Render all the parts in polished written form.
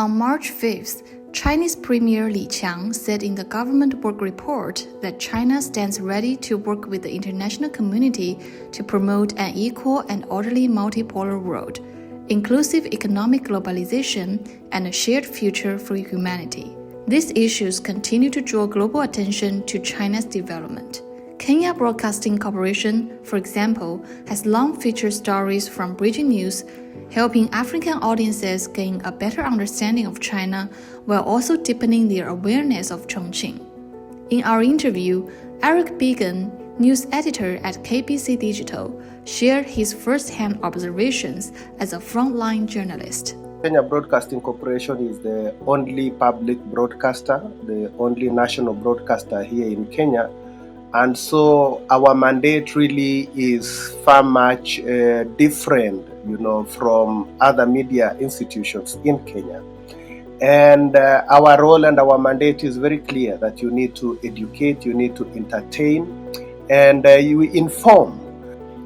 On March 5th, Chinese Premier Li Qiang said in the government work report that China stands ready to work with the international community to promote an equal and orderly multipolar world, inclusive economic globalization, and a shared future for humanity. These issues continue to draw global attention to China's development. Kenya Broadcasting Corporation, for example, has long featured stories from Biegon News, helping African audiences gain a better understanding of China while also deepening their awareness of Chongqing. In our interview, Eric Biegon, news editor at KBC Digital, shared his first-hand observations as a frontline journalist. Kenya Broadcasting Corporation is the only public broadcaster, the only national broadcaster here in Kenya. And so our mandate really is far much different, from other media institutions in Kenya. And our role and our mandate is very clear that you need to educate, you need to entertain, and you inform.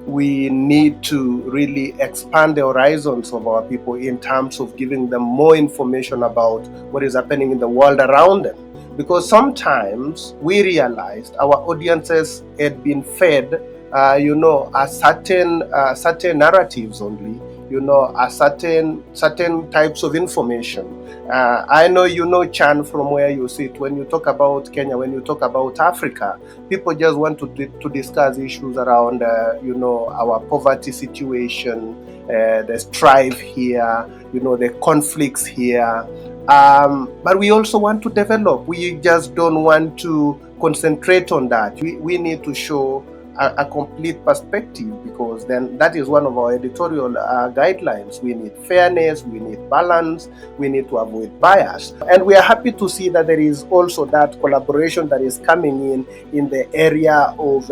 We need to really expand the horizons of our people in terms of giving them more information about what is happening in the world around them. Because sometimes we realized our audiences had been fed, a certain narratives only, a certain types of information. I know Chan from where you sit. When you talk about Kenya, when you talk about Africa, people just want to discuss issues around, our poverty situation, the strife here, the conflicts here. But we also want to develop. We just don't want to concentrate on that. We need to show a complete perspective, because then that is one of our editorial guidelines. We need fairness, we need balance, we need to avoid bias. And we are happy to see that there is also that collaboration that is coming in the area of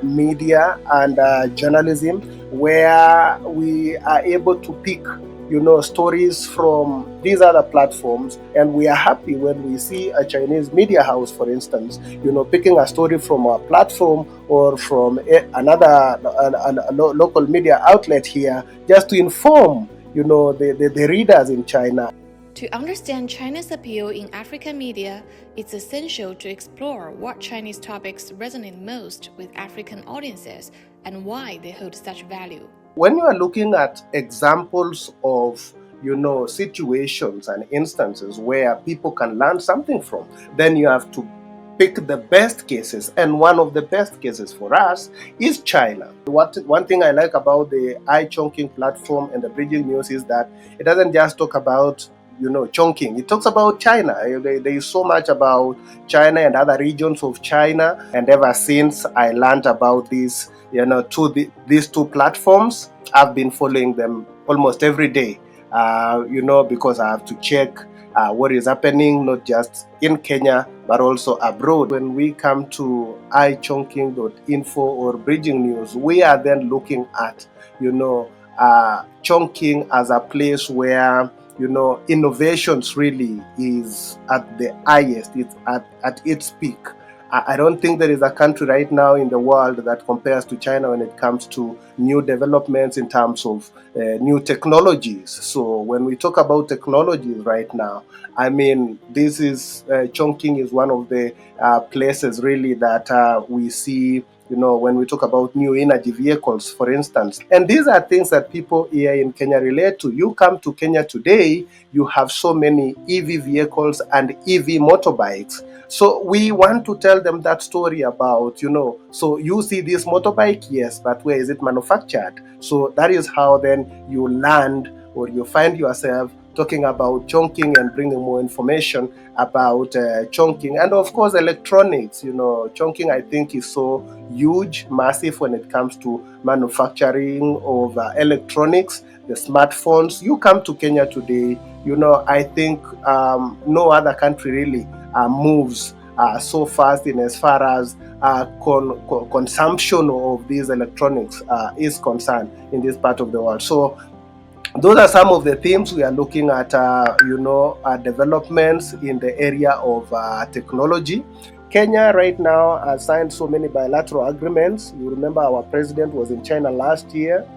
media and journalism, where we are able to pick stories from these other platforms, and we are happy when we see a Chinese media house, for instance, picking a story from our platform or from another local media outlet here, just to inform, the readers in China. To understand China's appeal in African media, it's essential to explore what Chinese topics resonate most with African audiences and why they hold such value. When you are looking at examples of, situations and instances where people can learn something from, then you have to pick the best cases. And one of the best cases for us is China. One thing I like about the Chongqing platform and the Biegon News is that it doesn't just talk about Chongqing. It talks about China. There is so much about China and other regions of China. And ever since I learned about these two platforms, I've been following them almost every day, because I have to check what is happening, not just in Kenya, but also abroad. When we come to ichongqing.info or Biegon News, we are then looking at, Chongqing as a place where, innovations really is at the highest, it's at its peak. I don't think there is a country right now in the world that compares to China when it comes to new developments in terms of new technologies. So when we talk about technologies right now, this is Chongqing is one of the places really that we see, when we talk about new energy vehicles, for instance. And these are things that people here in Kenya relate to. You come to Kenya today, you have so many EV vehicles and EV motorbikes. So we want to tell them that story about, so you see this motorbike, yes, but where is it manufactured? So that is how then you land or you find yourself talking about Chongqing and bringing more information about Chongqing. And of course, electronics, Chongqing I think is so huge, massive when it comes to manufacturing of electronics, the smartphones. You come to Kenya today, I think no other country really moves so fast in as far as consumption of these electronics is concerned in this part of the world. So those are some of the themes we are looking at, developments in the area of technology. Kenya right now has signed so many bilateral agreements. You remember our president was in China last year.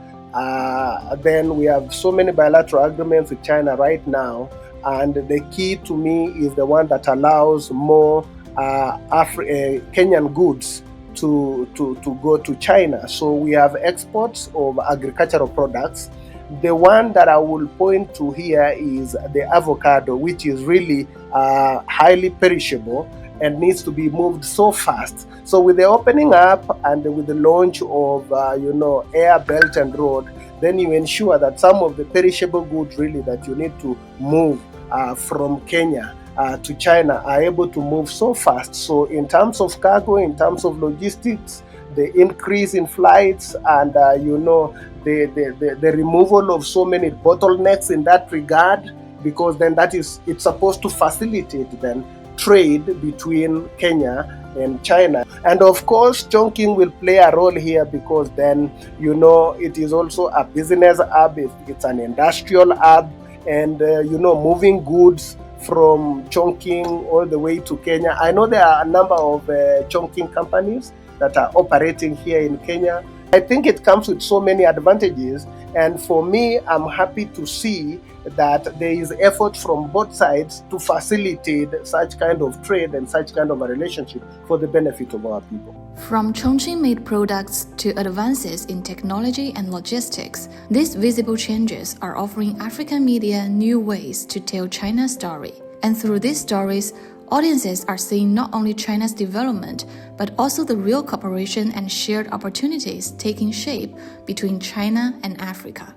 Then we have so many bilateral agreements with China right now and the key to me is the one that allows more Kenyan goods to go to China. So we have exports of agricultural products. The one that I will point to here is the avocado, which is really highly perishable and needs to be moved so fast. So with the opening up and with the launch of Air, Belt and Road, then you ensure that some of the perishable goods really that you need to move from Kenya to China are able to move so fast. So in terms of cargo, in terms of logistics, the increase in flights and the removal of so many bottlenecks in that regard, because then it's supposed to facilitate then trade between Kenya and China. And of course, Chongqing will play a role here because then, it is also a business hub, it's an industrial hub, and, moving goods from Chongqing all the way to Kenya. I know there are a number of Chongqing companies that are operating here in Kenya. I think it comes with so many advantages, and for me, I'm happy to see that there is effort from both sides to facilitate such kind of trade and such kind of a relationship for the benefit of our people. From Chongqing-made products to advances in technology and logistics, these visible changes are offering African media new ways to tell China's story. And through these stories, audiences are seeing not only China's development, but also the real cooperation and shared opportunities taking shape between China and Africa.